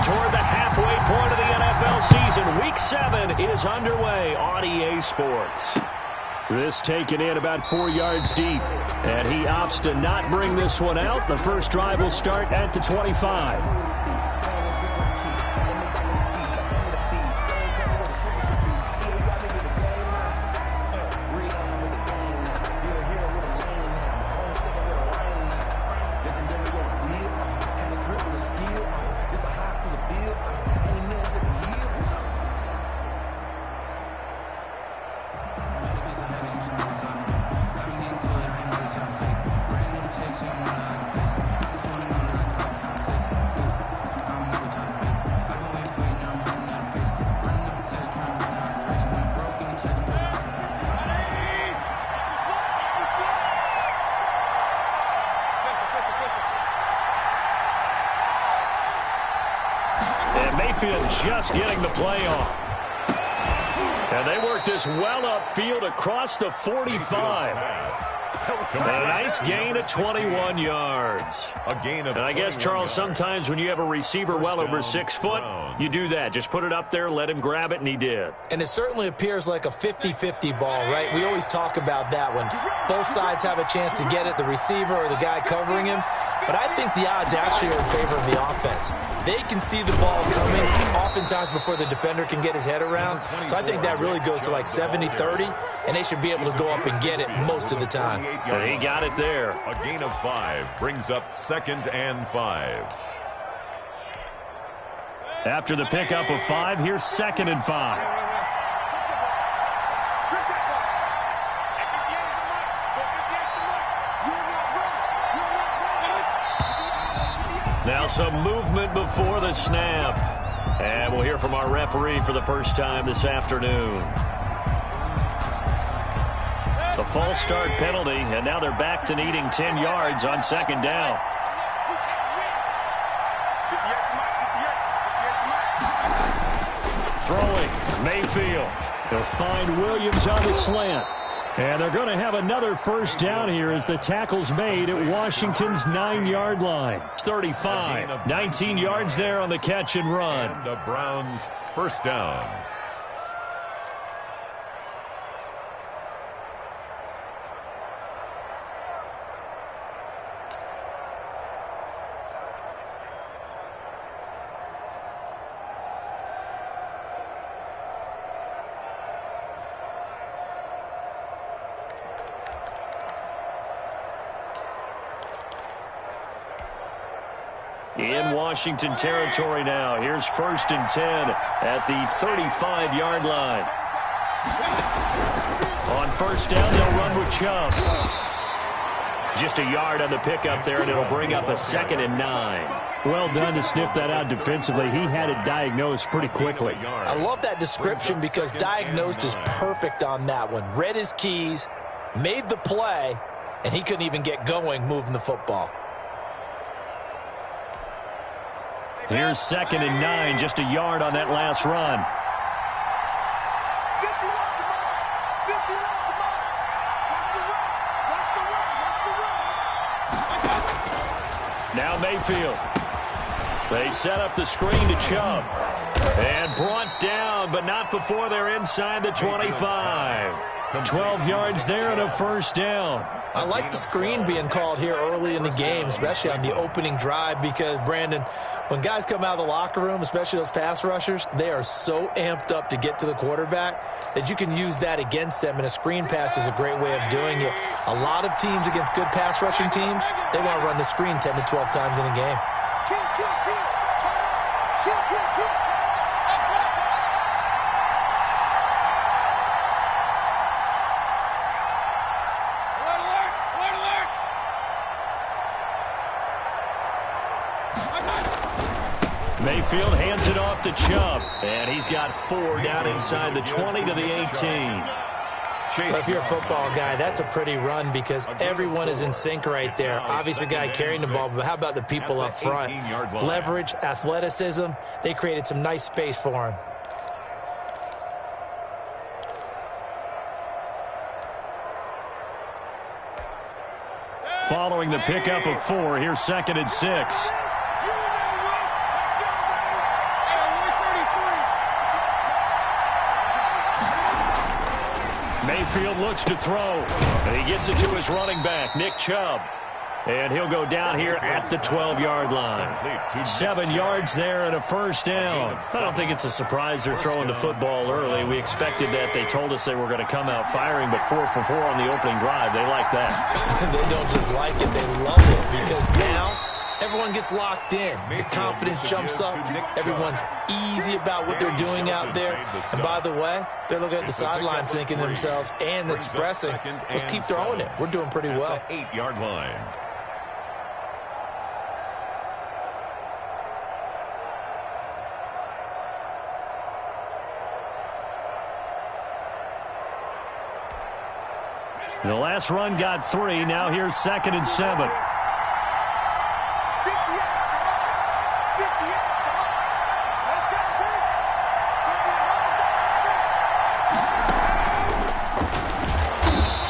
toward the halfway point of the NFL season. Week 7 is underway on EA Sports. This taken in about 4 yards deep, and he opts to not bring this one out. The first drive will start at the 25. Just getting the play off. And they work this well upfield across the 45. A nice gain of 21 yards. And I guess, Charles, sometimes when you have a receiver well over 6 foot, you do that. Just put it up there, let him grab it, and he did. And it certainly appears like a 50-50 ball, right? We always talk about that when both sides have a chance to get it, the receiver or the guy covering him. But I think the odds actually are in favor of the offense. They can see the ball coming oftentimes before the defender can get his head around. So I think that really goes to like 70-30, and they should be able to go up and get it most of the time. And he got it there. A gain of 5 brings up 2nd and 5. After the pickup of 5, here's 2nd and 5. Now some movement before the snap. And we'll hear from our referee for the first time this afternoon. The false start penalty, and now they're back to needing 10 yards on 2nd down. Throwing, Mayfield. They'll find Williams on the slant. And they're going to have another first down here as the tackle's made at Washington's 9-yard line. 35, 19 yards there on the catch and run. And the Browns first down. In Washington territory now. Here's 1st and 10 at the 35-yard line. On first down, they'll run with Chubb. Just a yard on the pickup there, and it'll bring up a 2nd and 9. Well done to sniff that out defensively. He had it diagnosed pretty quickly. I love that description because diagnosed is perfect on that one. Read his keys, made the play, and he couldn't even get going moving the football. Here's 2nd and 9, just a yard on that last run. Now Mayfield. They set up the screen to Chubb. And brought down, but not before they're inside the 25. 12 yards there and a first down. I like the screen being called here early in the game, especially on the opening drive, because, Brandon, when guys come out of the locker room, especially those pass rushers, they are so amped up to get to the quarterback that you can use that against them, and a screen pass is a great way of doing it. A lot of teams against good pass rushing teams, they want to run the screen 10 to 12 times in a game. Mayfield hands it off to Chubb, and he's got 4 down inside the 20 to the 18. Well, if you're a football guy, that's a pretty run because everyone is in sync right there. Obviously, the guy carrying the ball, but how about the people up front? Leverage, athleticism, they created some nice space for him. Following the pickup of 4, here's 2nd and 6. Mayfield looks to throw, and he gets it to his running back, Nick Chubb. And he'll go down here at the 12-yard line. 7 yards there and a first down. I don't think it's a surprise they're throwing the football early. We expected that. They told us they were going to come out firing, but 4 for 4 on the opening drive. They like that. They don't just like it, they love it, because now everyone gets locked in. Your confidence jumps up. Everyone's easy about what they're doing out there. And by the way, they're looking at the sideline thinking to themselves and expressing, let's keep throwing it. We're doing pretty well. 8-yard line. The last run got 3. Now here's 2nd and 7.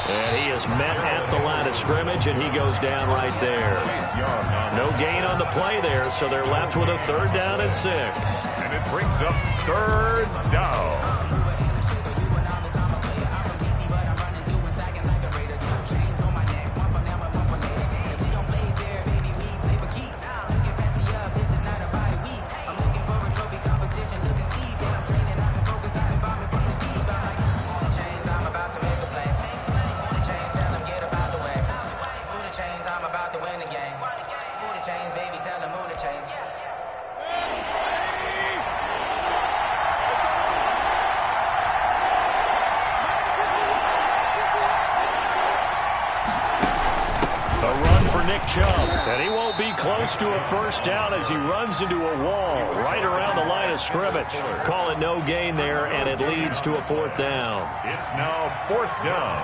And he is met at the line of scrimmage, and he goes down right there. No gain on the play there, so they're left with a 3rd down and 6. And it brings up 3rd down. And he won't be close to a first down as he runs into a wall right around the line of scrimmage. Call it no gain there, and it leads to a 4th down. It's now 4th down.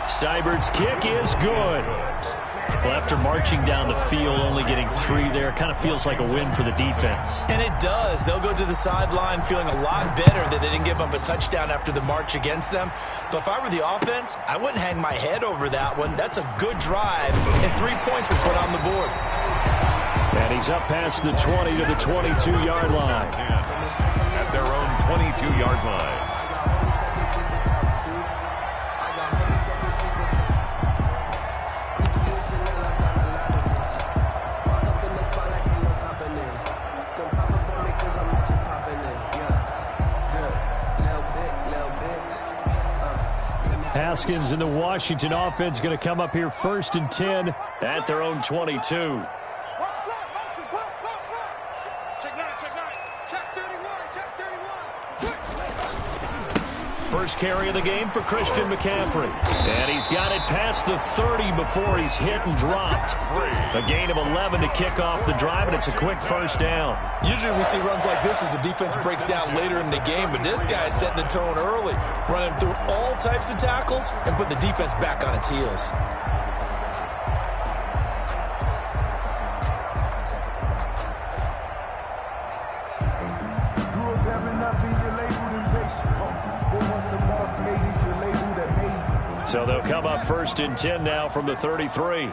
Seibert's kick is good. Well, after marching down the field, only getting 3 there, kind of feels like a win for the defense. And it does. They'll go to the sideline feeling a lot better that they didn't give up a touchdown after the march against them. But if I were the offense, I wouldn't hang my head over that one. That's a good drive, and 3 points were put on the board. And he's up past the 20 to the 22-yard line. At their own 22-yard line. Haskins and the Washington offense going to come up here 1st and 10 at their own 22. First carry of the game for Christian McCaffrey. And he's got it past the 30 before he's hit and dropped. A gain of 11 to kick off the drive, and it's a quick first down. Usually we see runs like this as the defense breaks down later in the game, but this guy's setting the tone early, running through all types of tackles and putting the defense back on its heels. So they'll come up 1st and 10 now from the 33. Line's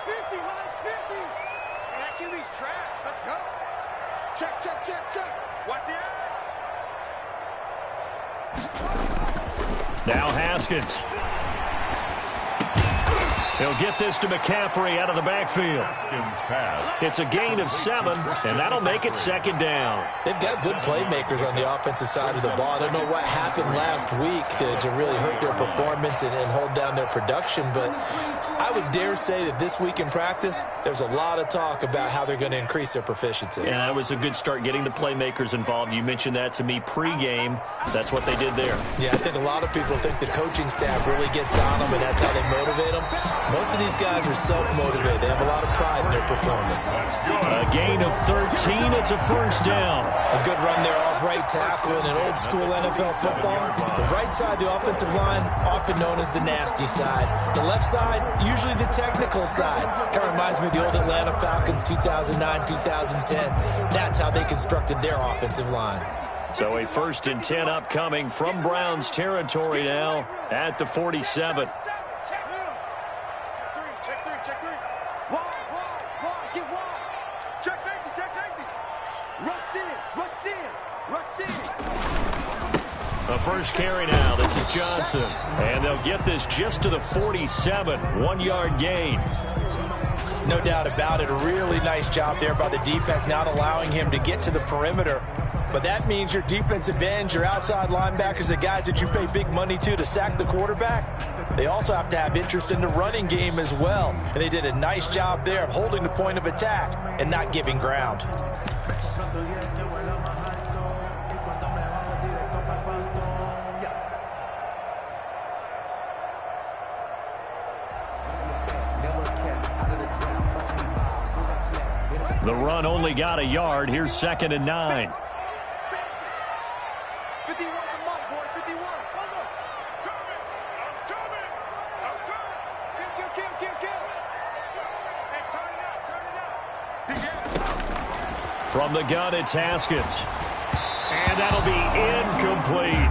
50. That QB's trash. Let's go. Check. Watch the eye. Now Haskins. He'll get this to McCaffrey out of the backfield. It's a gain of 7, and that'll make it 2nd down. They've got good playmakers on the offensive side of the ball. I don't know what happened last week to really hurt their performance and hold down their production, but I would dare say that this week in practice, there's a lot of talk about how they're going to increase their proficiency. And that was a good start getting the playmakers involved. You mentioned that to me pregame. That's what they did there. Yeah, I think a lot of people think the coaching staff really gets on them, and that's how they motivate them. Most of these guys are self-motivated. They have a lot of pride in their performance. A gain of 13. It's a first down. A good run there off right tackle in an old-school NFL football. The right side, the offensive line, often known as the nasty side. The left side, usually the technical side. Kind of reminds me of the old Atlanta Falcons 2009, 2010. That's how they constructed their offensive line. So a 1st and 10 upcoming from Browns territory now at the 47. Check The first carry now. This is Johnson. And they'll get this just to the 47. 1-yard gain. No doubt about it. A really nice job there by the defense, not allowing him to get to the perimeter. But that means your defensive ends, your outside linebackers, the guys that you pay big money to sack the quarterback, they also have to have interest in the running game as well. And they did a nice job there of holding the point of attack and not giving ground. The run only got a yard. Here's 2nd and 9. 51 to Mike, boy. 51. Kill. Hey, turn it out. From the gun, it's Haskins. And that'll be incomplete.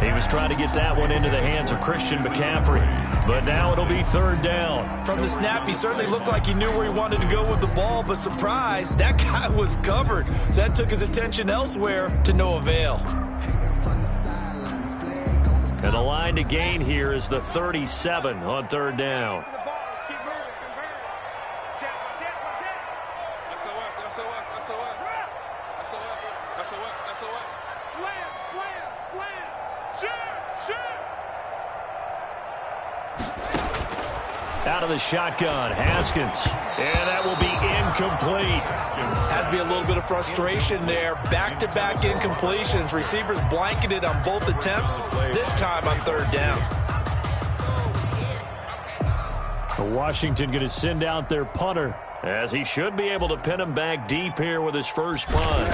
He was trying to get that one into the hands of Christian McCaffrey. But now it'll be 3rd down. From the snap, he certainly looked like he knew where he wanted to go with the ball, but surprise, that guy was covered. So that took his attention elsewhere to no avail. And the line to gain here is the 37 on 3rd down. Out of the shotgun, Haskins. And that will be incomplete. Has to be a little bit of frustration there. Back-to-back incompletions. Receivers blanketed on both attempts, this time on 3rd down. Washington going to send out their punter, as he should be able to pin him back deep here with his first punt.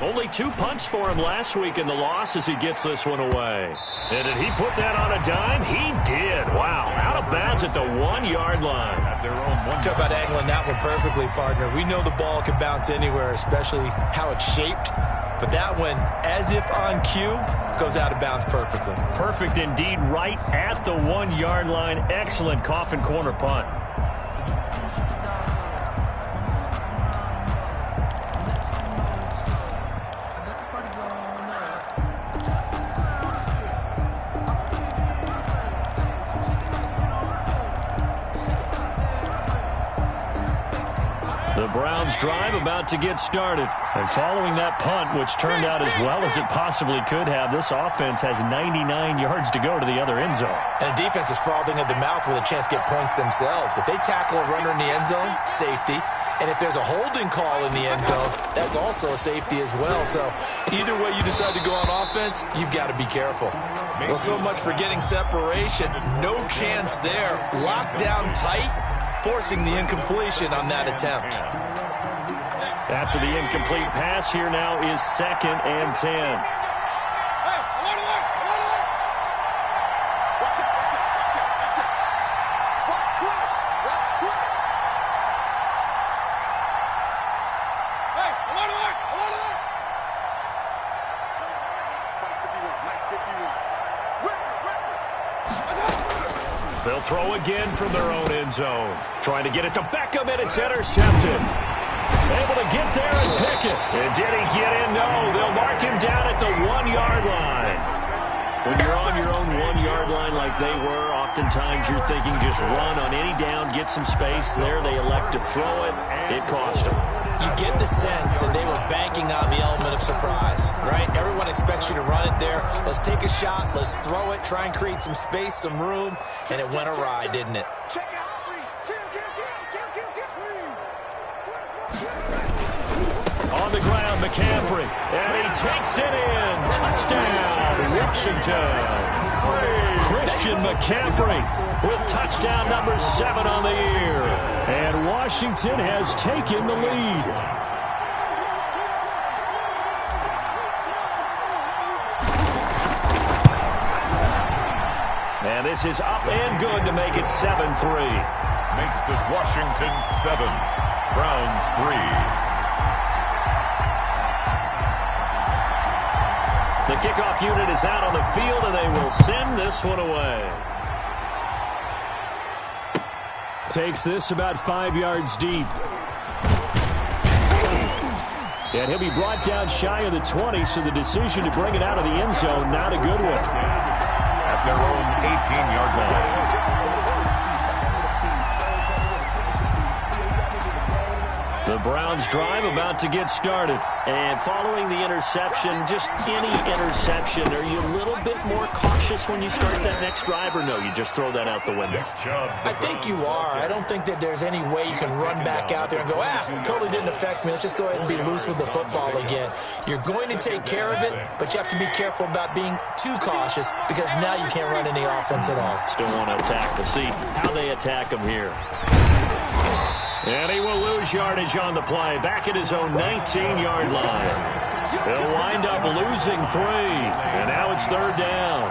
Only 2 punts for him last week in the loss as he gets this one away. And did he put that on a dime? He did. Wow. Out of bounds at the 1-yard line. Talk about angling that one perfectly, partner. We know the ball can bounce anywhere, especially how it's shaped. But that one, as if on cue, goes out of bounds perfectly. Perfect indeed, right at the 1-yard line. Excellent coffin corner punt. The Browns drive about to get started. And following that punt, which turned out as well as it possibly could have, this offense has 99 yards to go to the other end zone. And the defense is frothing at the mouth with a chance to get points themselves. If they tackle a runner in the end zone, safety. And if there's a holding call in the end zone, that's also a safety as well. So either way you decide to go on offense, you've got to be careful. Well, so much for getting separation. No chance there. Locked down tight, forcing the incompletion on that attempt. After the incomplete pass, here now is 2nd and 10. They'll throw again from their own end zone. Trying to get it to Beckham, and it's intercepted. Able to get there and pick it. And did he get in? No. They'll mark him down at the 1-yard line. When you're on your own 1-yard line like they were, oftentimes you're thinking just run on any down, get some space. There they elect to throw it. It cost them. You get the sense that they were banking on the element of surprise, right? Everyone expects you to run it there. Let's take a shot. Let's throw it. Try and create some space, some room. And it went awry, didn't it? On the ground, McCaffrey. And he takes it in. Touchdown, Washington. Christian McCaffrey with touchdown number 7 on the year. And Washington has taken the lead. And this is up and good to make it 7-3. Makes this Washington 7, Browns 3. The kickoff unit is out on the field, and they will send this one away. Takes this about 5 yards deep. And he'll be brought down shy of the 20, so the decision to bring it out of the end zone, not a good one. At their own 18-yard line. The Browns drive about to get started. And following the interception, just any interception, are you a little bit more cautious when you start that next drive, or no, you just throw that out the window? I think you are. I don't think that there's any way you can run back out there and go, totally didn't affect me. Let's just go ahead and be loose with the football again. You're going to take care of it, but you have to be careful about being too cautious because now you can't run any offense at all. Still want to attack. We'll see how they attack him here. And he will lose yardage on the play. Back at his own 19-yard line. They'll wind up losing 3. And now it's 3rd down.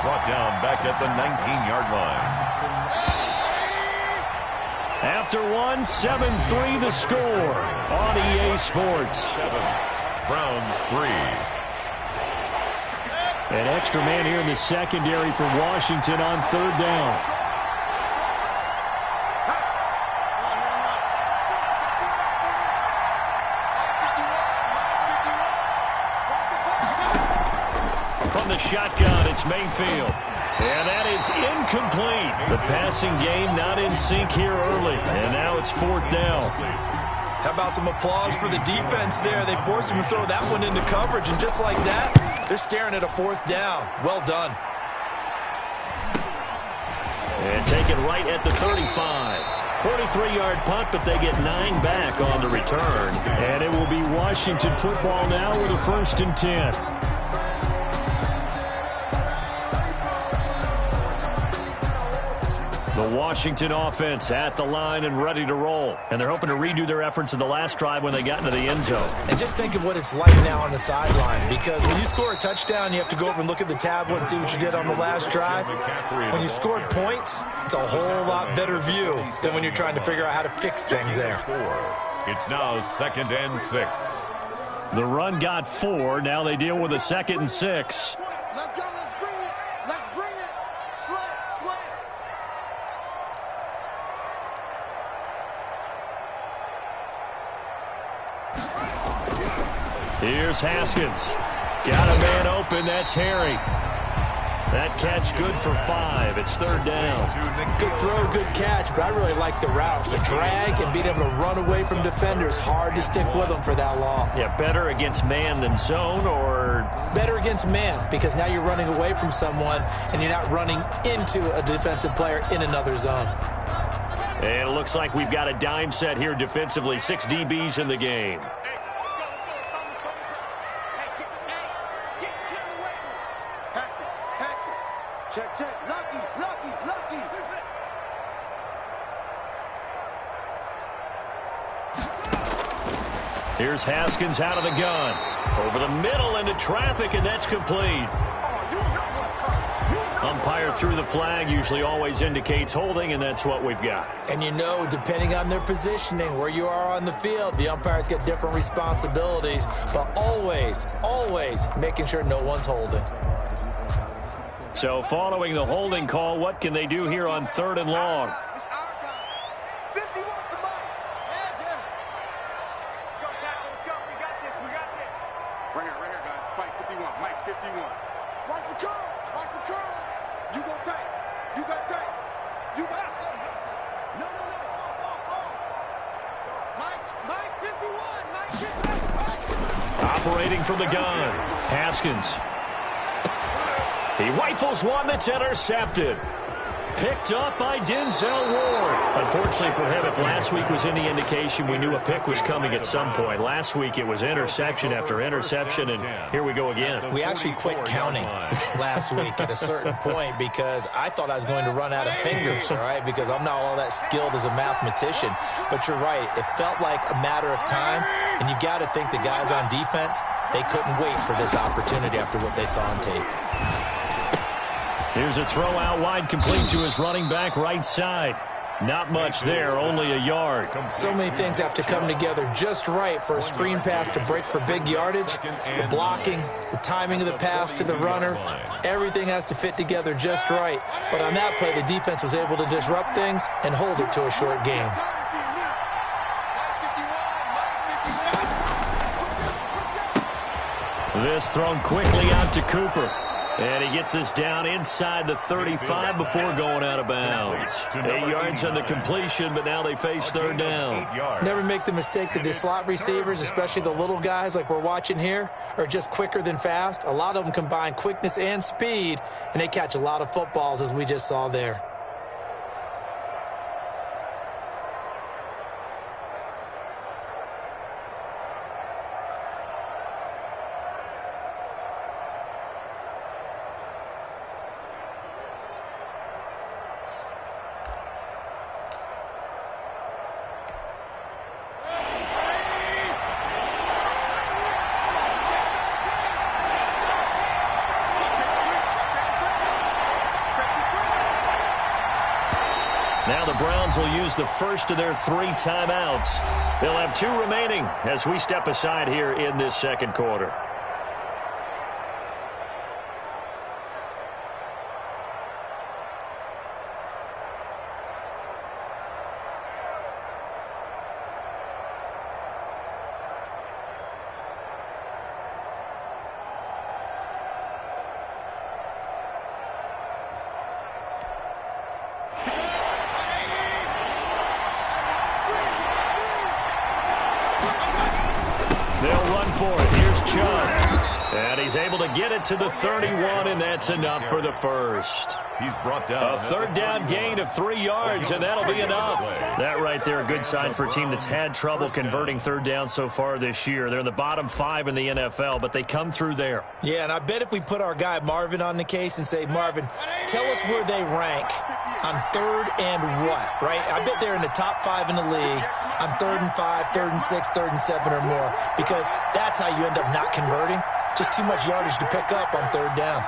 Brought down back at the 19-yard line. After 1, 7-3 the score on EA Sports. 7. Browns 3. An extra man here in the secondary for Washington on 3rd down. Shotgun, it's Mayfield. And that is incomplete. The passing game not in sync here early. And now it's 4th down. How about some applause for the defense there? They forced him to throw that one into coverage, and just like that, they're staring at a 4th down. Well done. And taken right at the 35. 43-yard punt, but they get 9 back on the return. And it will be Washington football now with a 1st and 10. The Washington offense at the line and ready to roll. And they're hoping to redo their efforts in the last drive when they got into the end zone. And just think of what it's like now on the sideline. Because when you score a touchdown, you have to go over and look at the tablet and see what you did on the last drive. When you scored points, it's a whole lot better view than when you're trying to figure out how to fix things there. It's now 2nd and 6. The run got 4. Now they deal with a 2nd and 6. Let's go. Let's bring it. Let's bring it. Slay. Here's Haskins. Got a man open. That's Harry. That catch good for 5. It's 3rd down. Good throw, good catch, but I really like the route. The drag and being able to run away from defenders. Hard to stick with them for that long. Yeah, better against man than zone, or? Better against man, because now you're running away from someone and you're not running into a defensive player in another zone. And it looks like we've got a dime set here defensively. 6 DBs in the game. Check. Lucky. Here's Haskins out of the gun. Over the middle into traffic, and that's complete. Umpire threw the flag, usually always indicates holding, and that's what we've got. And you know, depending on their positioning, where you are on the field, the umpires get different responsibilities, but always making sure no one's holding. So following the holding call, what can they do here on 3rd and long? It's our time. 51 for Mike. Yeah. Go, Tackle. Let's go. We got this. Right here, guys. Fight 51. Mike, 51. Watch the curl. You go tight. You got tight. You got something. No. Mike, 51. Mike, get back. Operating from the gun. Haskins. He rifles one that's intercepted. Picked up by Denzel Ward. Unfortunately for him, if last week was any indication, we knew a pick was coming at some point. Last week it was interception after interception, and here we go again. We actually quit counting last week at a certain point because I thought I was going to run out of fingers, all right, because I'm not all that skilled as a mathematician. But you're right. It felt like a matter of time, and you got to think the guys on defense, they couldn't wait for this opportunity after what they saw on tape. Here's a throw out wide, complete to his running back right side. Not much there, only a yard. So many things have to come together just right for a screen pass to break for big yardage. The blocking, the timing of the pass to the runner, everything has to fit together just right. But on that play, the defense was able to disrupt things and hold it to a short game. This thrown quickly out to Cooper. And he gets us down inside the 35 before going out of bounds. 8 yards on the completion, but now they face third down. Never make the mistake that the slot receivers, especially the little guys like we're watching here, are just quicker than fast. A lot of them combine quickness and speed, and they catch a lot of footballs, as we just saw there. Now the Browns will use the first of their 3 timeouts. They'll have 2 remaining as we step aside here in this second quarter. They'll run for it. Here's Chubb. And he's able to get it to the 31, and that's enough for the first. He's brought down. A third down gain of 3 yards, and that'll be enough. That right there, a good sign for a team that's had trouble converting third down so far this year. They're in the bottom 5 in the NFL, but they come through there. Yeah, and I bet if we put our guy Marvin on the case and say, Marvin, tell us where they rank on third and what, right? I bet they're in the top 5 in the league on 3rd and 5, 3rd and 6, 3rd and 7 or more, because that's how you end up not converting. Just too much yardage to pick up on third down.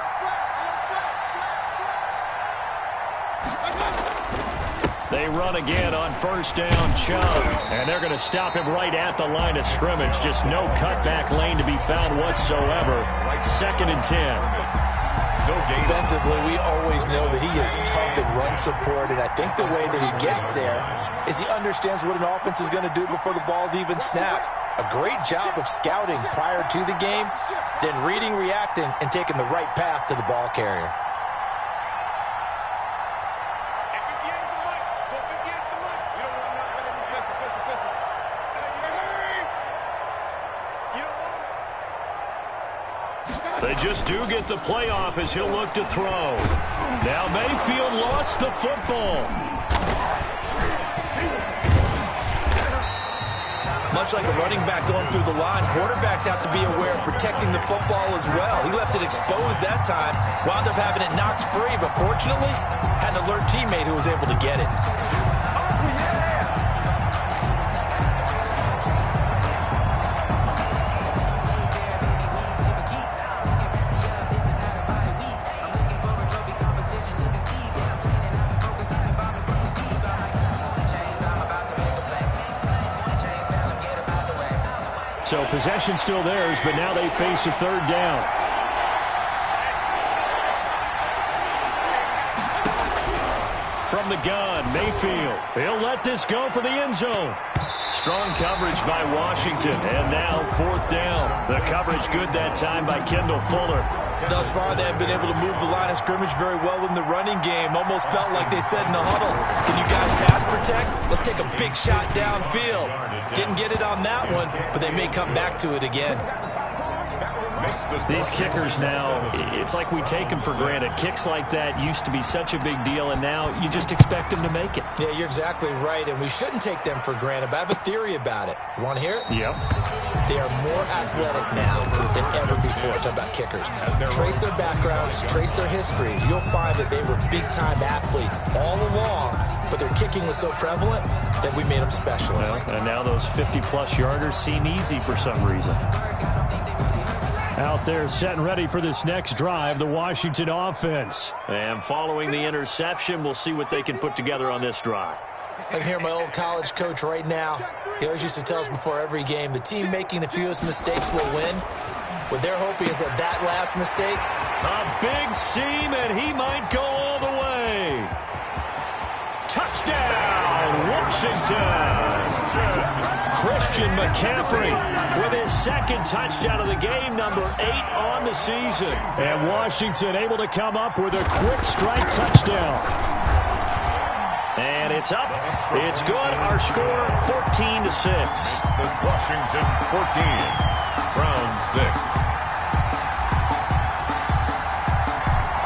They run again on first down, Chubb. And they're going to stop him right at the line of scrimmage. Just no cutback lane to be found whatsoever. 2nd and 10. Defensively, we always know that he is tough in run support, and I think the way that he gets there is he understands what an offense is going to do before the ball's even snapped. A great job of scouting prior to the game, then reading, reacting, and taking the right path to the ball carrier. They just do get the playoff as he'll look to throw. Now Mayfield lost the football. Much like a running back going through the line, quarterbacks have to be aware of protecting the football as well. He left it exposed that time, wound up having it knocked free, but fortunately, had an alert teammate who was able to get it. So possession still theirs, but now they face a third down. From the gun, Mayfield. He'll let this go for the end zone. Strong coverage by Washington, and now 4th down. The coverage good that time by Kendall Fuller. Thus far, they have been able to move the line of scrimmage very well in the running game. Almost felt like they said in the huddle, can you guys pass protect? Let's take a big shot downfield. Didn't get it on that one, but they may come back to it again. These kickers now, it's like we take them for granted. Kicks like that used to be such a big deal, and now you just expect them to make it. Yeah, you're exactly right, and we shouldn't take them for granted, but I have a theory about it. You want to hear it? Yep. They are more athletic now than ever before. Talk about kickers. Trace their backgrounds, trace their histories. You'll find that they were big-time athletes all along, but their kicking was so prevalent that we made them specialists. Well, and now those 50-plus yarders seem easy for some reason. Out there set and ready for this next drive, the Washington offense. And following the interception, we'll see what they can put together on this drive. I can hear my old college coach right now. He always used to tell us before every game, the team making the fewest mistakes will win. What they're hoping is that last mistake. A big seam, and he might go all the way. Touchdown, Washington. Chris Christian McCaffrey with his second touchdown of the game, number 8 on the season. And Washington able to come up with a quick strike touchdown. And it's up. It's good. Our score, 14-6. This Washington 14, Browns 6.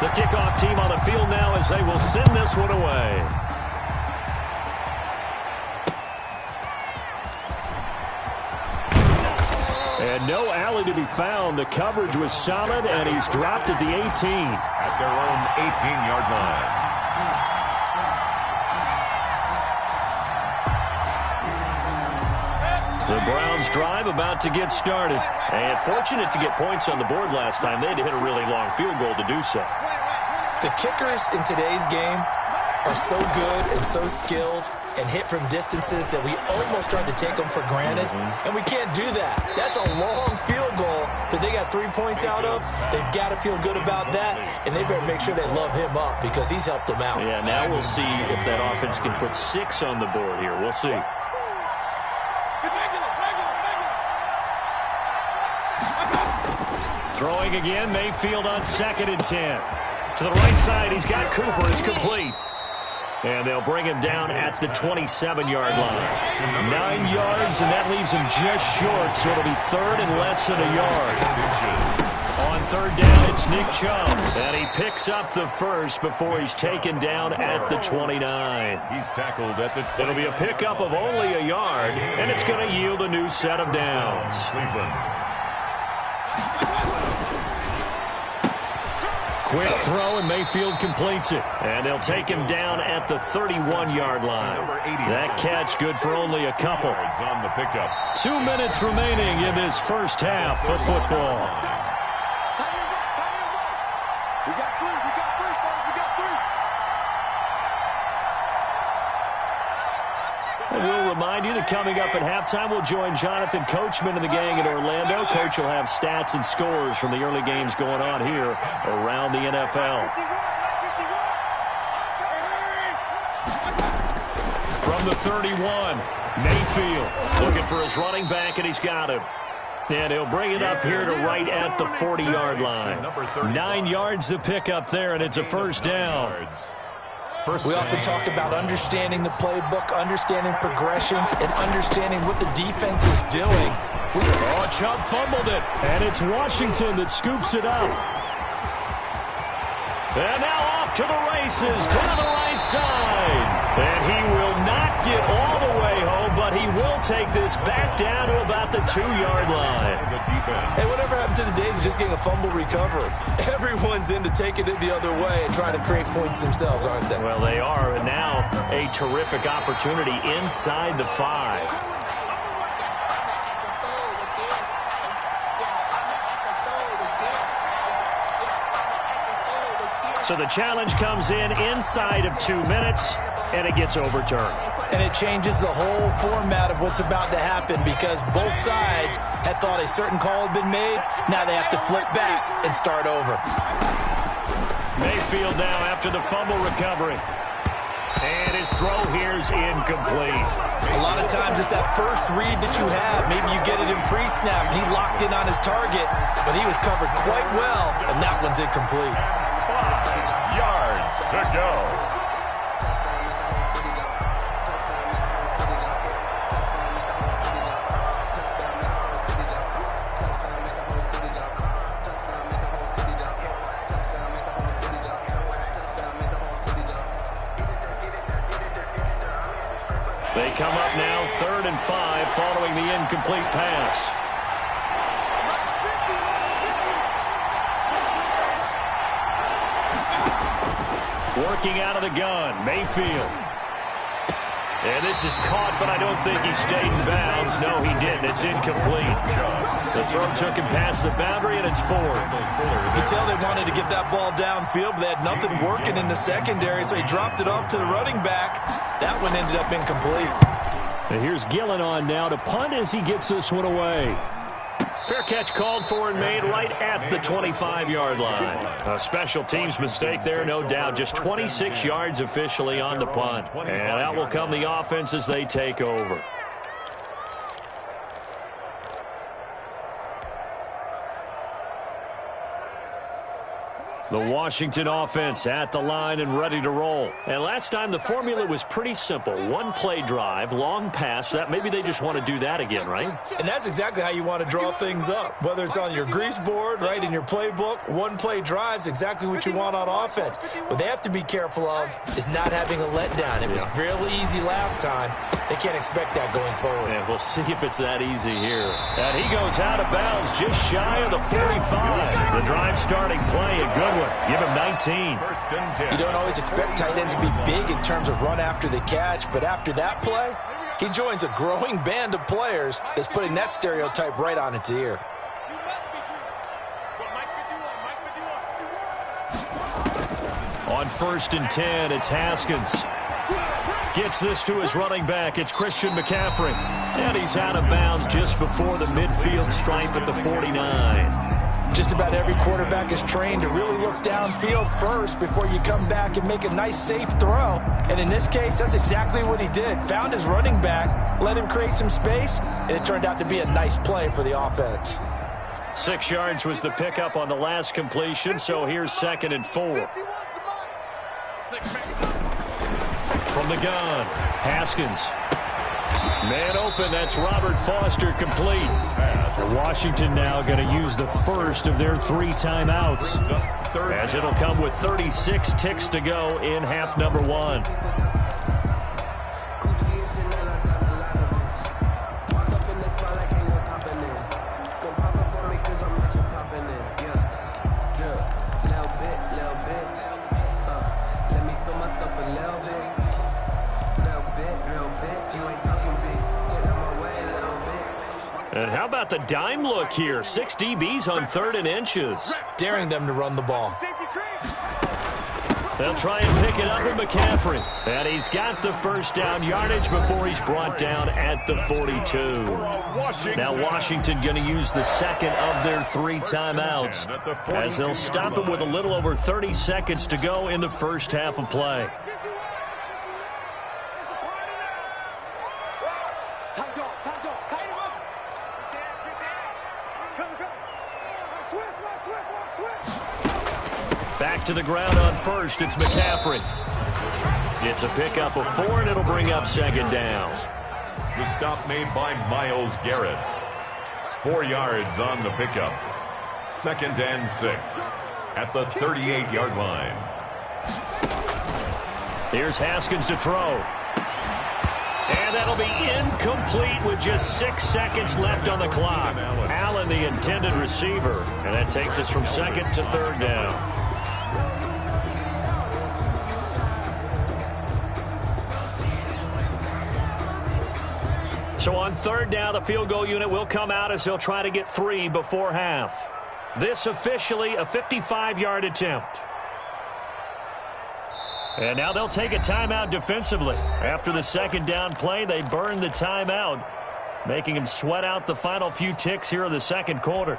The kickoff team on the field now as they will send this one away. And no alley to be found. The coverage was solid, and he's dropped at the 18. At their own 18-yard line. The Browns drive about to get started. And fortunate to get points on the board last time. They had to hit a really long field goal to do so. The kickers in today's game are so good and so skilled and hit from distances that we almost start to take them for granted. And we can't do that. That's a long field goal that they got 3 points out of. They've got to feel good about that, and they better make sure they love him up because he's helped them out. Yeah, now we'll see if that offense can put 6 on the board here. We'll see. Throwing again, Mayfield on 2nd and 10. To the right side, he's got Cooper. It's complete. And they'll bring him down at the 27-yard line. 9 yards, and that leaves him just short, so it'll be 3rd and less than a yard. On 3rd down, it's Nick Chubb. And he picks up the first before he's taken down at the 29. He's tackled at the 29. It'll be a pickup of only a yard, and it's going to yield a new set of downs. Cleveland. Quick throw, and Mayfield completes it. And they'll take him down at the 31-yard line. That catch good for only a couple. On the pickup. 2 minutes remaining in this first half of football. We got 3, folks. We got 3. And we'll remind you that coming up at halftime, we'll join Jonathan Coachman and the gang in Orlando. Coach will have stats and scores from the early games going on here around the NFL. From the 31, Mayfield looking for his running back, and he's got him. And he'll bring it up here to right at the 40-yard line. 9 yards to pick up there, and it's a first down. We often talk about understanding the playbook, understanding progressions, and understanding what the defense is doing. Chubb fumbled it, and it's Washington that scoops it up. And now off to the races, down the right side. And he will not get all the way home, but he will take this back down to about the 2-yard line. Hey, whatever happened to the days of just getting a fumble recovery? Everyone's into taking it the other way and trying to create points themselves, aren't they? Well, they are, and now a terrific opportunity inside the 5. So the challenge comes in inside of 2 minutes, and it gets overturned. And it changes the whole format of what's about to happen because both sides had thought a certain call had been made. Now they have to flip back and start over. Mayfield now after the fumble recovery. And his throw here is incomplete. A lot of times it's that first read that you have. Maybe you get it in pre-snap, and he locked in on his target, but he was covered quite well, and that one's incomplete. 5 yards to go. They come up now 3rd and 5 following the incomplete pass. Working out of the gun, Mayfield. And this is caught, but I don't think he stayed in bounds. No, he didn't. It's incomplete. The throw took him past the boundary, and it's 4th. You can tell they wanted to get that ball downfield, but they had nothing working in the secondary, so he dropped it off to the running back. That one ended up incomplete. And here's Gillen on now to punt as he gets this one away. Fair catch called for and made right at the 25-yard line. A special teams mistake there, no doubt. Just 26 yards officially on the punt. And out will come the offense as they take over. The Washington offense at the line and ready to roll. And last time the formula was pretty simple. One play drive, long pass. That maybe they just want to do that again, right? And that's exactly how you want to draw things up. Whether it's on your grease board, right, in your playbook, one play drive's exactly what you want on offense. What they have to be careful of is not having a letdown. It was really easy last time. They can't expect that going forward. And we'll see if it's that easy here. And he goes out of bounds just shy of the 45. The drive starting play, a good one. Give him 19. You don't always expect tight ends to be big in terms of run after the catch, but after that play, he joins a growing band of players that's putting that stereotype right on its ear. On 1st and 10, it's Haskins. Gets this to his running back. It's Christian McCaffrey. And he's out of bounds just before the midfield stripe at the 49. Just about every quarterback is trained to really look downfield first before you come back and make a nice, safe throw. And in this case, that's exactly what he did. Found his running back, let him create some space, and it turned out to be a nice play for the offense. 6 yards was the pickup on the last completion, so here's 2nd and 4. From the gun, Haskins. Man open, that's Robert Foster complete. Washington now going to use the first of their 3 timeouts, as it'll come with 36 ticks to go in half number 1. And how about the dime look here? 6 DBs on 3rd and inches. Daring them to run the ball. They'll try and pick it up with McCaffrey. And he's got the first down yardage before he's brought down at the 42. Now Washington going to use the second of their 3 timeouts, as they'll stop him with a little over 30 seconds to go in the first half of play. Back to the ground on 1st, it's McCaffrey. It's a pickup of 4, and it'll bring up 2nd down. The stop made by Myles Garrett. 4 yards on the pickup. 2nd and 6 at the 38-yard line. Here's Haskins to throw. And that'll be incomplete with just 6 seconds left on the clock. Allen, the intended receiver. And that takes us from 2nd to 3rd down. So on 3rd down, the field goal unit will come out as they'll try to get 3 before half. This officially a 55-yard attempt. And now they'll take a timeout defensively. After the 2nd down play, they burn the timeout, making them sweat out the final few ticks here in the 2nd quarter.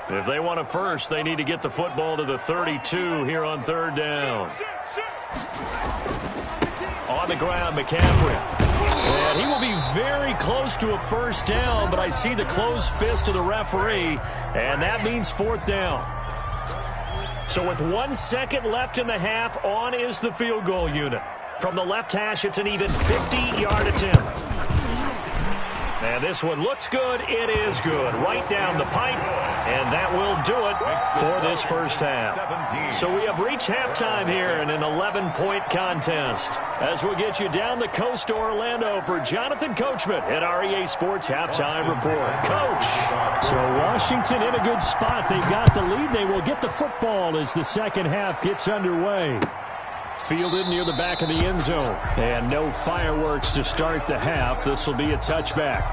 If they want a first, they need to get the football to the 32 here on 3rd down. On the ground, McCaffrey. And he will be very close to a first down, but I see the closed fist of the referee, and that means 4th down. So with 1 second left in the half, on is the field goal unit. From the left hash, it's an even 50-yard attempt. And this one looks good. It is good. Right down the pipe. And that will do it for this first half. So we have reached halftime here in an 11-point contest. As we'll get you down the coast to Orlando for Jonathan Coachman at REA Sports Halftime Report. Coach. So Washington in a good spot. They've got the lead. They will get the football as the second half gets underway. Fielded near the back of the end zone. And no fireworks to start the half. This will be a touchback.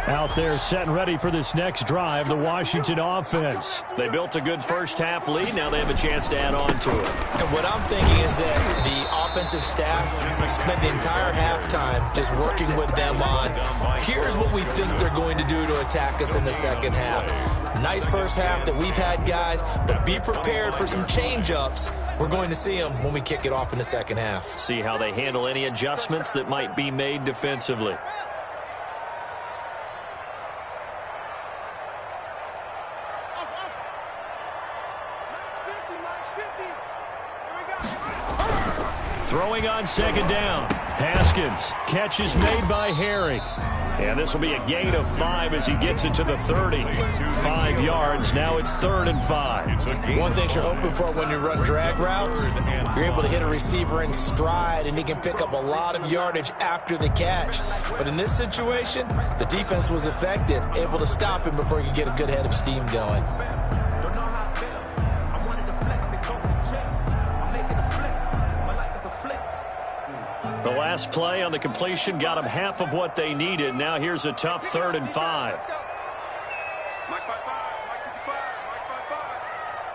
Out there set and ready for this next drive, the Washington offense. They built a good first half lead. Now they have a chance to add on to it. And what I'm thinking is that the offensive staff spent the entire halftime just working with them on, here's what we think they're going to do to attack us in the second half. Nice first half that we've had, guys, but be prepared for some change-ups. We're going to see them when we kick it off in the second half. See how they handle any adjustments that might be made defensively. Throwing on second down. Haskins. Catch is made by Harry. And this will be a gain of 5 as he gets it to the 30. 5 yards. Now it's 3rd and 5. One thing you're hoping for when you run drag routes, you're able to hit a receiver in stride, and he can pick up a lot of yardage after the catch. But in this situation, the defense was effective, able to stop him before he could get a good head of steam going. The last play on the completion got them half of what they needed. Now here's a tough 3rd and 5. Mike 5-5, Mike 55, Mike 5-5.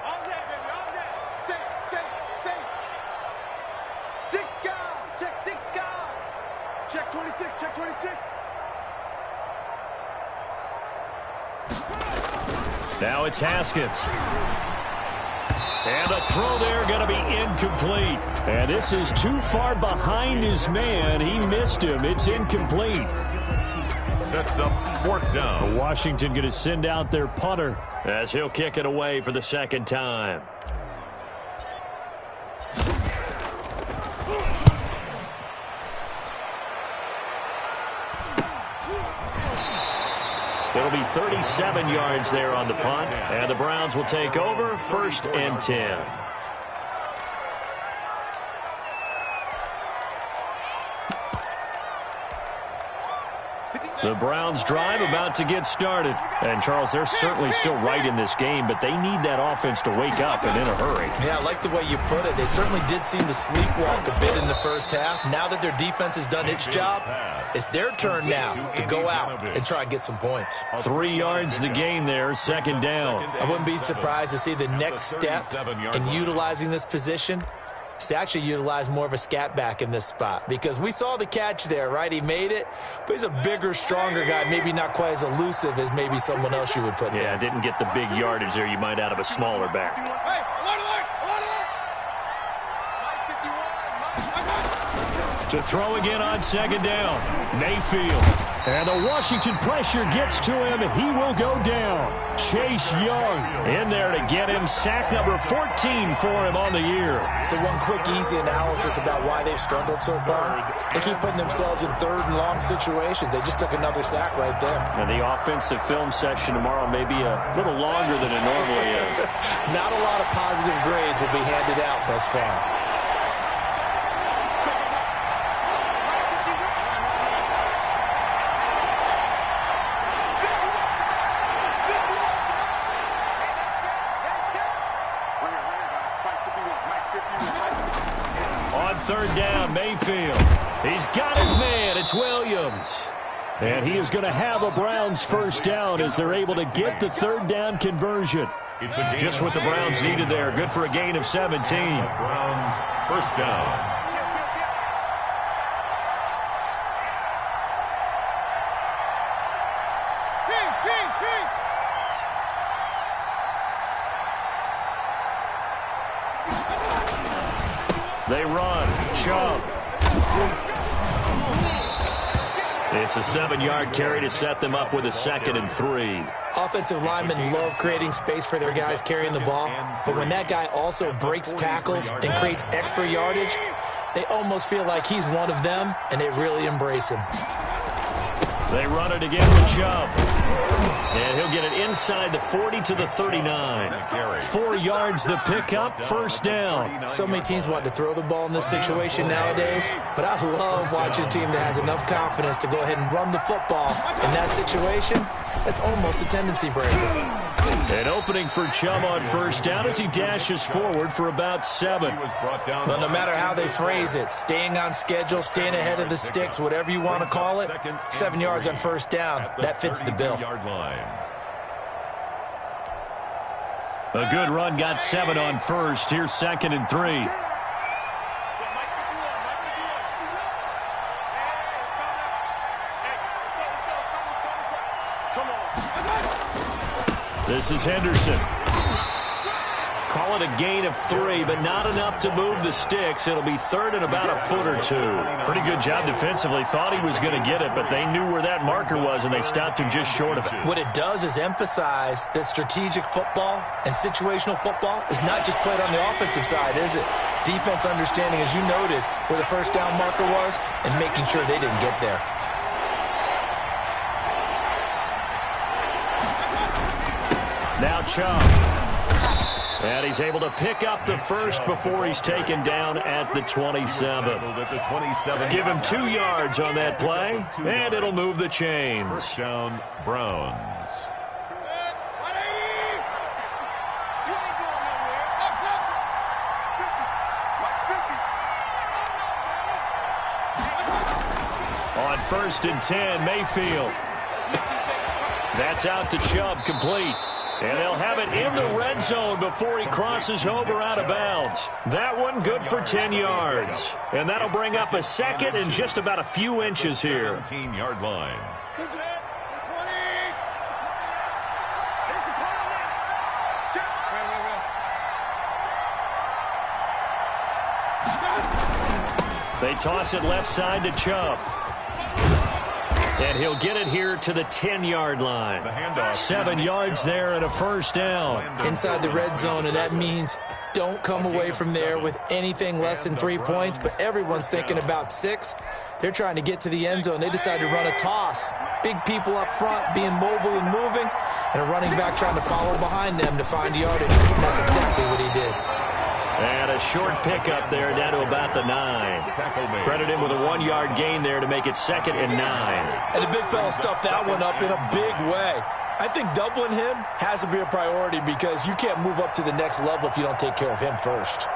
All day, baby, all day. Safe. 6 guard, check 6 guard. Check 26, check 26. Now it's Haskins. And the throw there going to be incomplete. And this is too far behind his man. He missed him. It's incomplete. Sets up 4th down. Washington going to send out their punter as he'll kick it away for the second time. It'll be 37 yards there on the punt, and the Browns will take over 1st and 10. The Browns drive about to get started. And, Charles, they're certainly still right in this game, but they need that offense to wake up and in a hurry. Yeah, I like the way you put it. They certainly did seem to sleepwalk a bit in the first half. Now that their defense has done its job, it's their turn now to go out and try and get some points. 3 yards the gain there, 2nd down. I wouldn't be surprised to see the next step in utilizing this position is to actually utilize more of a scat back in this spot, because we saw the catch there, right? He made it, but he's a bigger, stronger guy, maybe not quite as elusive as maybe someone else you would put there. Yeah, didn't get the big yardage there you might out of a smaller back. Hey, to throw again on 2nd down. Mayfield. And the Washington pressure gets to him. He will go down. Chase Young in there to get him. Sack number 14 for him on the year. So one quick, easy analysis about why they've struggled so far. They keep putting themselves in 3rd and long situations. They just took another sack right there. And the offensive film session tomorrow may be a little longer than it normally is. Not a lot of positive grades will be handed out thus far. On 3rd down, Mayfield. He's got his man. It's Williams. And he is going to have a Browns 1st down as they're able to get the 3rd down conversion. Just what the Browns needed there. Good for a gain of 17. Browns 1st down. They run. Chubb. It's a 7-yard carry to set them up with a 2nd and 3. Offensive linemen love creating space for their guys carrying the ball, but when that guy also breaks tackles and creates extra yardage, they almost feel like he's one of them, and they really embrace him. They run it again with Chubb. And he'll get it inside the 40 to the 39. 4 yards the pickup, 1st down. So many teams want to throw the ball in this situation nowadays, but I love watching a team that has enough confidence to go ahead and run the football. In that situation, that's almost a tendency breaker. An opening for Chubb on 1st down as he dashes forward for about 7. Well, no matter how they phrase it, staying on schedule, staying ahead of the sticks, whatever you want to call it, 7 yards on 1st down, that fits the bill. A good run, got 7 on 1st. Here's 2nd and 3. This is Henderson. Call it a gain of 3, but not enough to move the sticks. It'll be third and about a foot or two. Pretty good job defensively. Thought he was going to get it, but they knew where that marker was, and they stopped him just short of it. What it does is emphasize that strategic football and situational football is not just played on the offensive side, is it? Defense understanding, as you noted, where the first down marker was and making sure they didn't get there. Now Chubb. And he's able to pick up the first before he's taken down at the 27. Give him 2 yards on that play, and it'll move the chains. First down, Browns. On 1st and 10, Mayfield. That's out to Chubb, complete. And they'll have it in the red zone before he crosses over out of bounds. That one good for 10 yards. And that'll bring up a second and just about a few inches here. 17-yard line. They toss it left side to Chubb. And he'll get it here to the 10-yard line. 7 yards there and a first down. Inside the red zone, and that means don't come away from there with anything less than 3 points, but everyone's thinking about 6. They're trying to get to the end zone. They decide to run a toss. Big people up front being mobile and moving, and a running back trying to follow behind them to find yardage. And that's exactly what he did. And a short pickup there down to about the 9. Credit him with a 1-yard gain there to make it 2nd and 9. And the big fella stuffed that one up in a big way. I think doubling him has to be a priority because you can't move up to the next level if you don't take care of him first.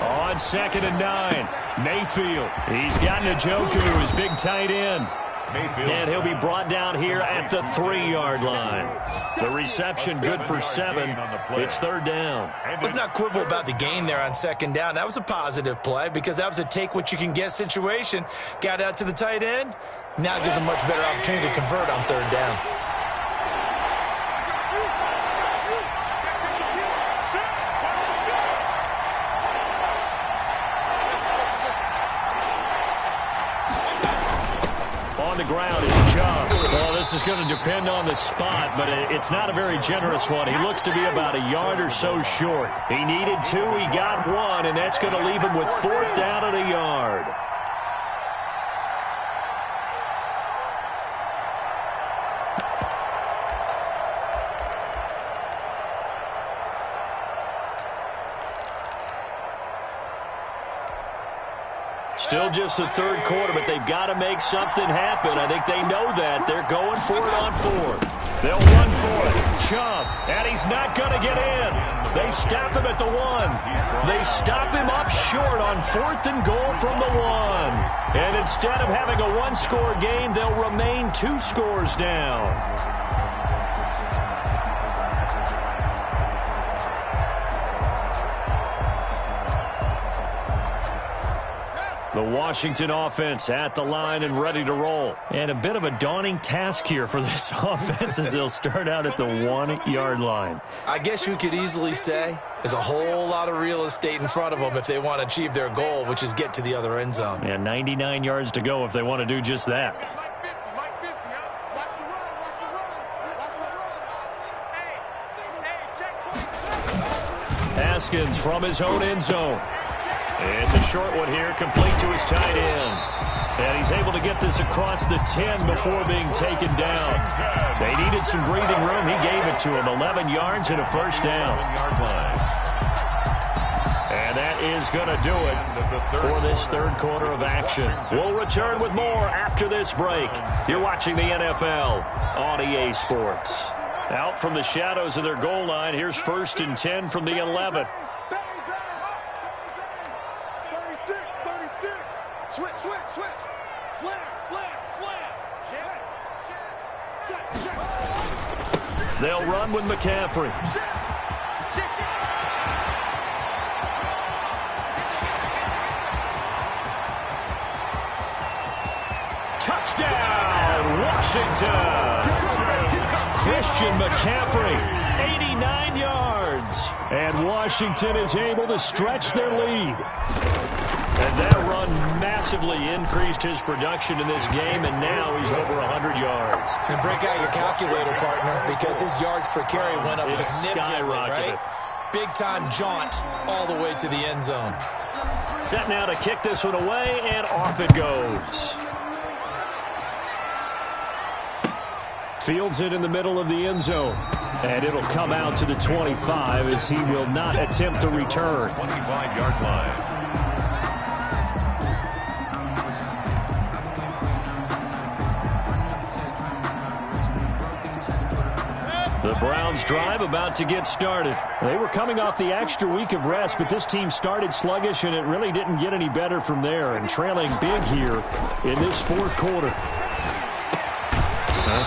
On 2nd and 9, Mayfield. He's got Njoku, his big tight end. And he'll be brought down here at the 3-yard line. The reception good for 7. It's 3rd down. Let's not quibble about the gain there on 2nd down. That was a positive play because that was a take-what-you-can-get situation. Got out to the tight end. Now it gives a much better opportunity to convert on 3rd down. On the ground is Chubb. Well, this is going to depend on the spot, but it's not a very generous one. He looks to be about a yard or so short. He needed 2, he got 1, and that's going to leave him with 4th down at a yard. Still just the 3rd quarter, but they've got to make something happen. I think they know that. They're going for it on 4th. They'll run for it. Chubb, and he's not going to get in. They stop him at the 1. They stop him up short on 4th and goal from the 1. And instead of having a 1-score game, they'll remain 2 scores down. The Washington offense at the line and ready to roll. And a bit of a daunting task here for this offense as they'll start out at the 1-yard line. I guess you could easily say there's a whole lot of real estate in front of them if they want to achieve their goal, which is get to the other end zone. And 99 yards to go if they want to do just that. Haskins from his own end zone. It's a short one here, complete to his tight end. And he's able to get this across the 10 before being taken down. They needed some breathing room. He gave it to him. 11 yards and a first down. And that is going to do it for this 3rd quarter of action. We'll return with more after this break. You're watching the NFL on EA Sports. Out from the shadows of their goal line, here's 1st and 10 from the 11. Switch. Slam. Check. They'll run with McCaffrey. Touchdown, Washington! Christian McCaffrey, 89 yards. And Washington is able to stretch their lead. And that run massively increased his production in this game, and now he's over 100 yards. And break out your calculator, partner, because his yards per carry went up It's significantly, skyrocketed. right? Big-time jaunt all the way to the end zone. Set now to kick this one away, and off it goes. Fields it in the middle of the end zone. And it'll come out to the 25 as he will not attempt to return. 25-yard line. The Browns drive about to get started. They were coming off the extra week of rest, but this team started sluggish, and it really didn't get any better from there, and trailing big here in this fourth quarter.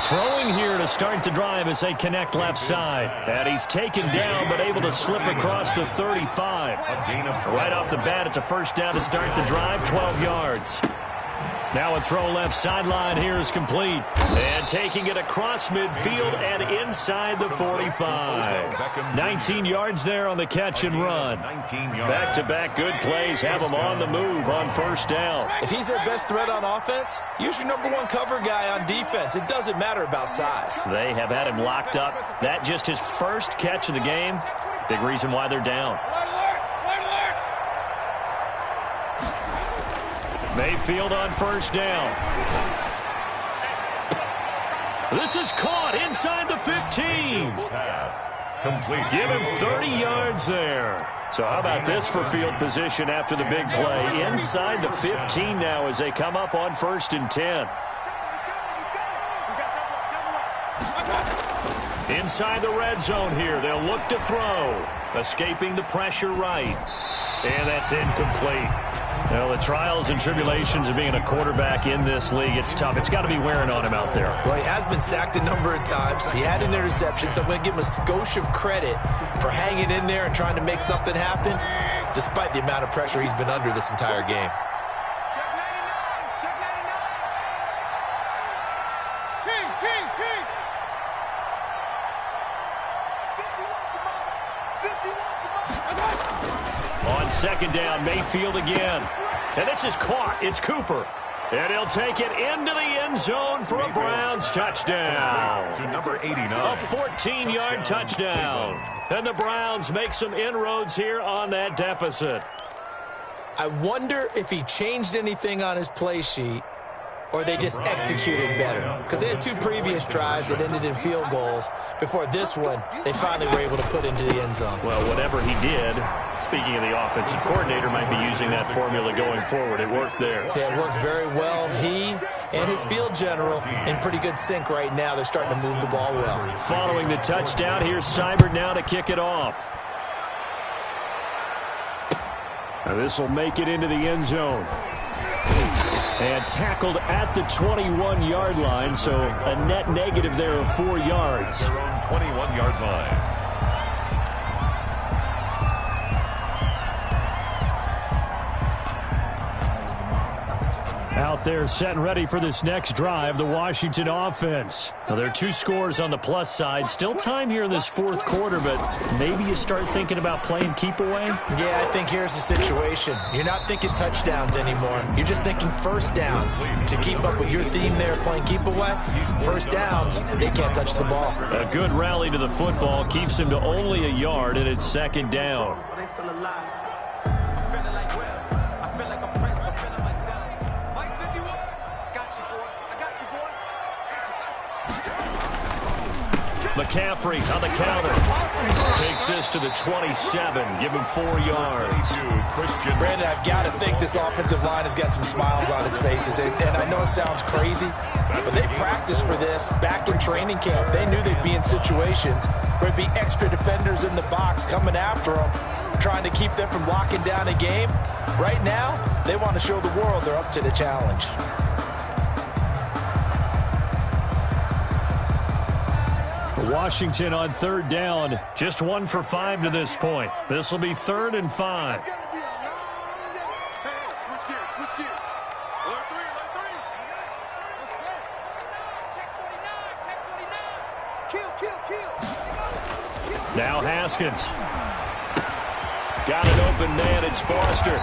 Throwing here to start the drive as they connect left side. And he's taken down, but able to slip across the 35. Right off the bat, it's a first down to start the drive, 12 yards. Now a throw left sideline here is complete. And taking it across midfield and inside the 45. 19 yards there on the catch and run. Back-to-back good plays have him on the move on first down. If he's their best threat on offense, use your number one cover guy on defense. It doesn't matter about size. They have had him locked up. That just his first catch of the game. Big reason why they're down. Mayfield on first down. This is caught inside the 15. Complete. Give him 30 yards there. So how about this for field position after the big play? Inside the 15 now as they come up on 1st and 10. Inside the red zone here. They'll look to throw. Escaping the pressure right. And that's incomplete. Well, the trials and tribulations of being a quarterback in this league, it's tough. It's got to be wearing on him out there. Well, he has been sacked a number of times. He had an interception, so I'm going to give him a skosh of credit for hanging in there and trying to make something happen, despite the amount of pressure he's been under this entire game. On second down, Mayfield again. And this is caught. It's Cooper. And he'll take it into the end zone for a Browns touchdown. To number 89. A 14-yard touchdown. And the Browns make some inroads here on that deficit. I wonder if he changed anything on his play sheet or they just executed better. Because they had two previous drives that ended in field goals. Before this one, they finally were able to put into the end zone. Well, whatever he did, speaking of the offensive coordinator, might be using that formula going forward. It worked there. Yeah, it works very well. He and his field general in pretty good sync right now. They're starting to move the ball well. Following the touchdown, here's Seibert now to kick it off. Now this will make it into the end zone. And tackled at the 21-yard line, so a net negative there of 4 yards. Their own 21-yard line. Out there set and ready for this next drive, the Washington offense. Now, there are 2 scores on the plus side. Still time here in this fourth quarter, but maybe you start thinking about playing keep away? Yeah, I think here's the situation. You're not thinking touchdowns anymore. You're just thinking first downs. To keep up with your theme there, playing keep away, first downs, they can't touch the ball. A good rally to the football keeps him to only a yard, and it's second down. McCaffrey on the counter. Takes this to the 27. Give him 4 yards. Brandon, I've got to think this offensive line has got some smiles on its faces. And I know it sounds crazy, but they practiced for this back in training camp. They knew they'd be in situations where it'd be extra defenders in the box coming after them, trying to keep them from locking down a game. Right now, they want to show the world they're up to the challenge. Washington on 3rd down. Just 1 for 5 to this point. This will be 3rd and 5. Now Haskins. Got an open man. It's Foster.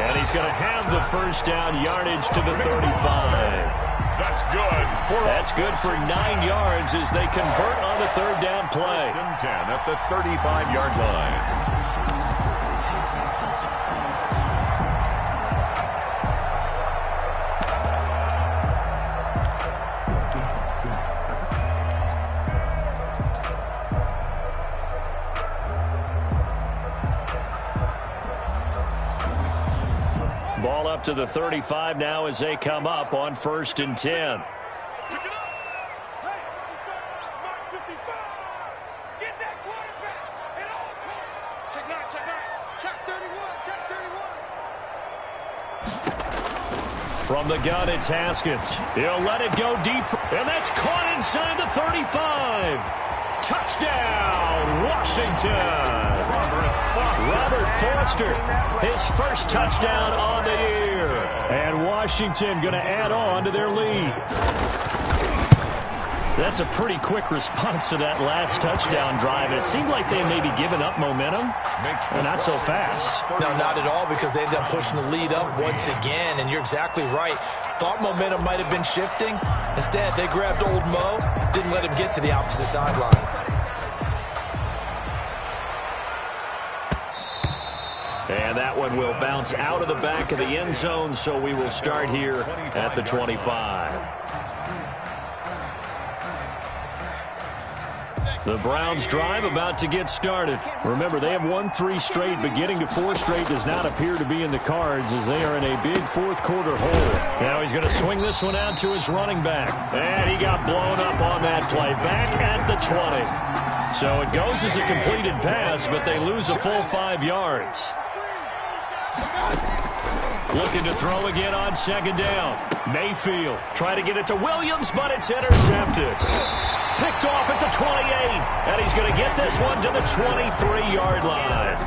And he's going to have the first down, yardage to the 35. That's good. That's good for 9 yards as they convert on the 3rd down play. 1st and 10 at the 35-yard line. Ball up to the 35 now as they come up on 1st and 10. From the gun, it's Haskins. He'll let it go deep, and that's caught inside the 35. Touchdown, Washington. Robert Foster, his first touchdown on the year. And Washington going to add on to their lead. That's a pretty quick response to that last touchdown drive. It seemed like they may be giving up momentum, and not so fast. No, not at all, because they ended up pushing the lead up once again, and you're exactly right. Thought momentum might have been shifting. Instead, they grabbed old Mo, didn't let him get to the opposite sideline. And that one will bounce out of the back of the end zone, so we will start here at the 25. The Browns drive about to get started. Remember, they have won 3 straight, but getting to 4 straight does not appear to be in the cards as they are in a big 4th quarter hole. Now he's going to swing this one out to his running back. And he got blown up on that play. Back at the 20. So it goes as a completed pass, but they lose a full 5 yards. Looking to throw again on 2nd down. Mayfield trying to get it to Williams, but it's intercepted. Picked off at the 28, and he's going to get this one to the 23-yard line.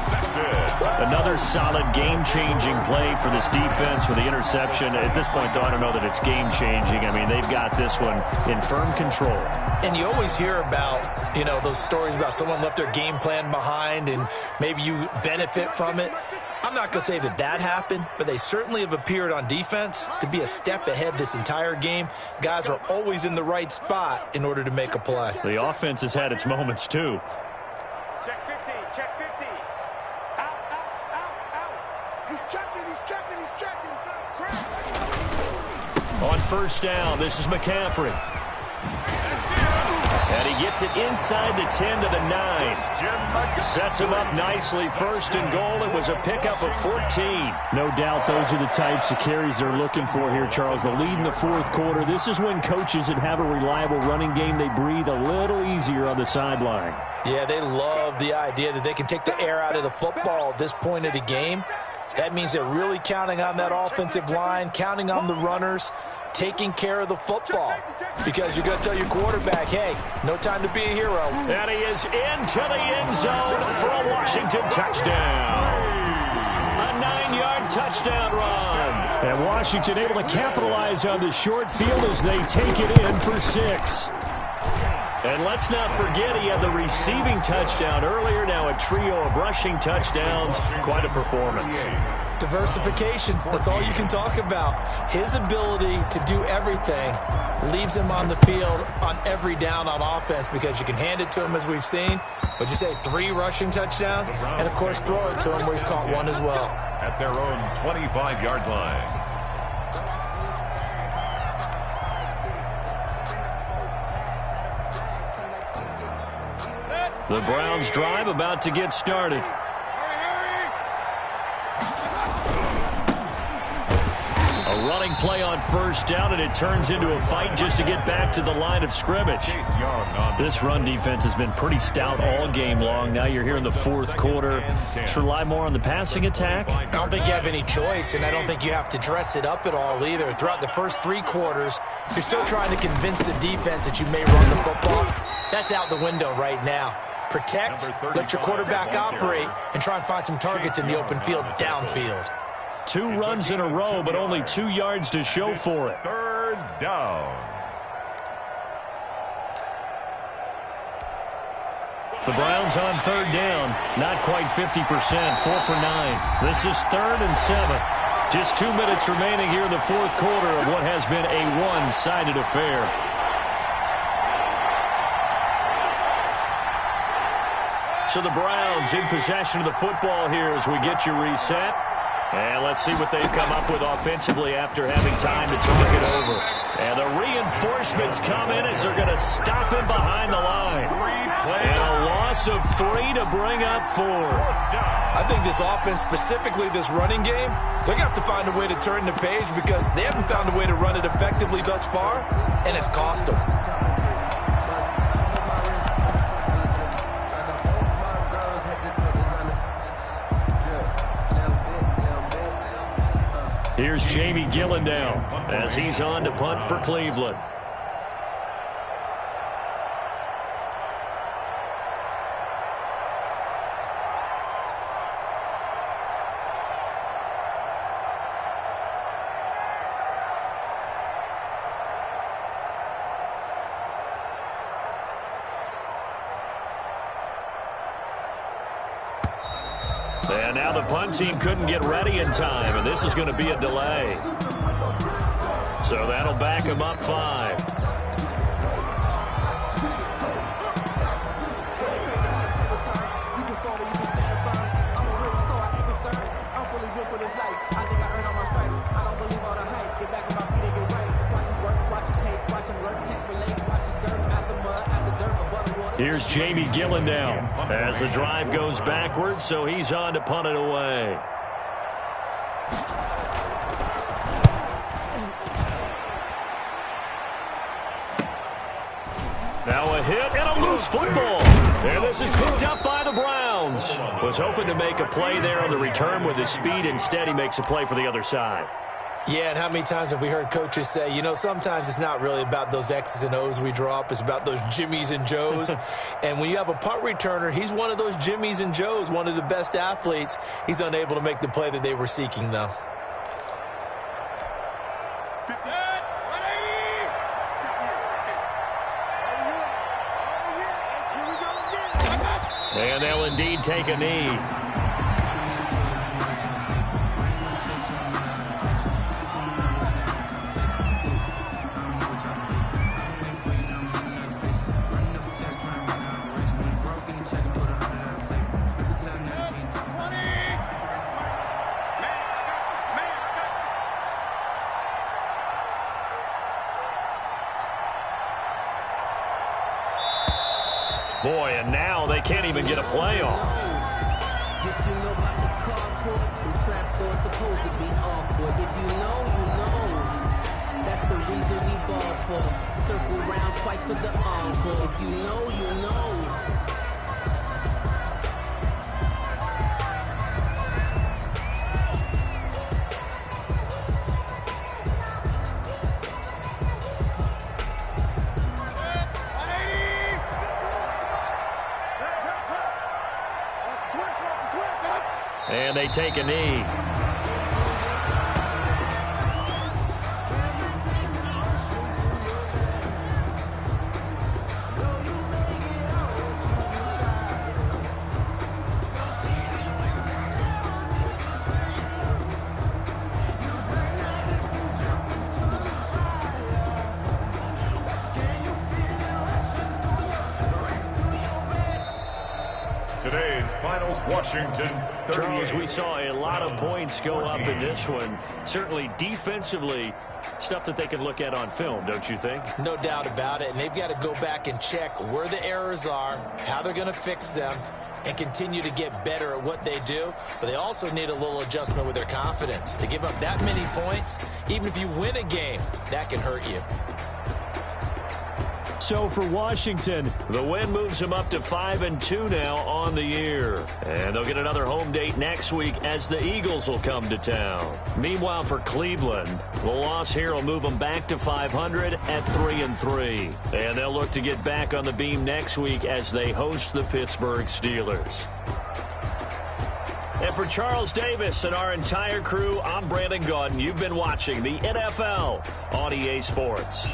Another solid game-changing play for this defense for the interception. At this point, though, I don't know that it's game-changing. I mean, they've got this one in firm control. And you always hear about, you know, those stories about someone left their game plan behind and maybe you benefit from it. I'm not going to say that that happened, but they certainly have appeared on defense to be a step ahead this entire game. Guys are always in the right spot in order to make a play. The offense has had its moments, too. Check 50, check 50. Out, out, out, out. He's checking, he's checking, he's checking. On 1st down, this is McCaffrey. And he gets it inside the 10 to the 9. Sets him up nicely. 1st and goal. It was a pickup of 14. No doubt those are the types of carries they're looking for here, Charles. The lead in the 4th quarter. This is when coaches that have a reliable running game, they breathe a little easier on the sideline. Yeah, they love the idea that they can take the air out of the football at this point of the game. That means they're really counting on that offensive line, counting on the runners, taking care of the football, because you're going to tell your quarterback, hey, no time to be a hero. And he is into the end zone for a Washington touchdown. A 9-yard touchdown run. And Washington able to capitalize on the short field as they take it in for 6. And let's not forget he had the receiving touchdown earlier. Now a trio of rushing touchdowns. Quite a performance. Diversification, that's all you can talk about. His ability to do everything leaves him on the field on every down on offense, because you can hand it to him, as we've seen, but you say 3 rushing touchdowns, and of course throw it to him where he's caught one as well. At their own 25-yard line. The Browns drive about to get started. A running play on first down, and it turns into a fight just to get back to the line of scrimmage. This run defense has been pretty stout all game long. Now you're here in the fourth quarter. Just rely more on the passing attack. I don't think you have any choice, and I don't think you have to dress it up at all either. Throughout the first 3 quarters, you're still trying to convince the defense that you may run the football. That's out the window right now. Protect, let your quarterback operate, and try and find some targets in the open field downfield. 2 runs in a row, but only 2 yards to show for it. Third down. The Browns on third down, not quite 50%, 4 for 9. This is 3rd and 7. Just 2 minutes remaining here in the fourth quarter of what has been a one-sided affair. So the Browns in possession of the football here as we get you reset. And let's see what they've come up with offensively after having time to talk it over. And the reinforcements come in as they're going to stop him behind the line. And a loss of 3 to bring up 4. I think this offense, specifically this running game, they're going to have to find a way to turn the page because they haven't found a way to run it effectively thus far, and it's cost them. Here's Jamie Gillen now as he's on to punt for Cleveland. And now the punt team couldn't get ready in time, and this is going to be a delay. So that'll back him up 5. Here's Jamie Gillen now as the drive goes backwards, so he's on to punt it away. Now a hit and a loose football. And this is picked up by the Browns. Was hoping to make a play there on the return with his speed. Instead, he makes a play for the other side. Yeah, and how many times have we heard coaches say, you know, sometimes it's not really about those X's and O's we draw up. It's about those Jimmies and Joes. And when you have a punt returner, he's one of those Jimmies and Joes, one of the best athletes. He's unable to make the play that they were seeking, though. And they'll indeed take a knee. Boy, and now they can't even get a play off. If you know about the carport, the trapdoor supposed to be awkward. If you know, you know. That's the reason we ball for. Circle round twice for the encore. If you know, you know. And they take a knee. Today's finals, Washington Charles, we saw a lot of points go up in this one. Certainly defensively, stuff that they can look at on film, don't you think? No doubt about it, and they've got to go back and check where the errors are, how they're going to fix them, and continue to get better at what they do. But they also need a little adjustment with their confidence. To give up that many points, even if you win a game, that can hurt you. So for Washington, the win moves them up to 5-2 now on the year. And they'll get another home date next week as the Eagles will come to town. Meanwhile, for Cleveland, the loss here will move them back to 500 at 3-3. And they'll look to get back on the beam next week as they host the Pittsburgh Steelers. And for Charles Davis and our entire crew, I'm Brandon Gaudin. You've been watching the NFL on EA Sports.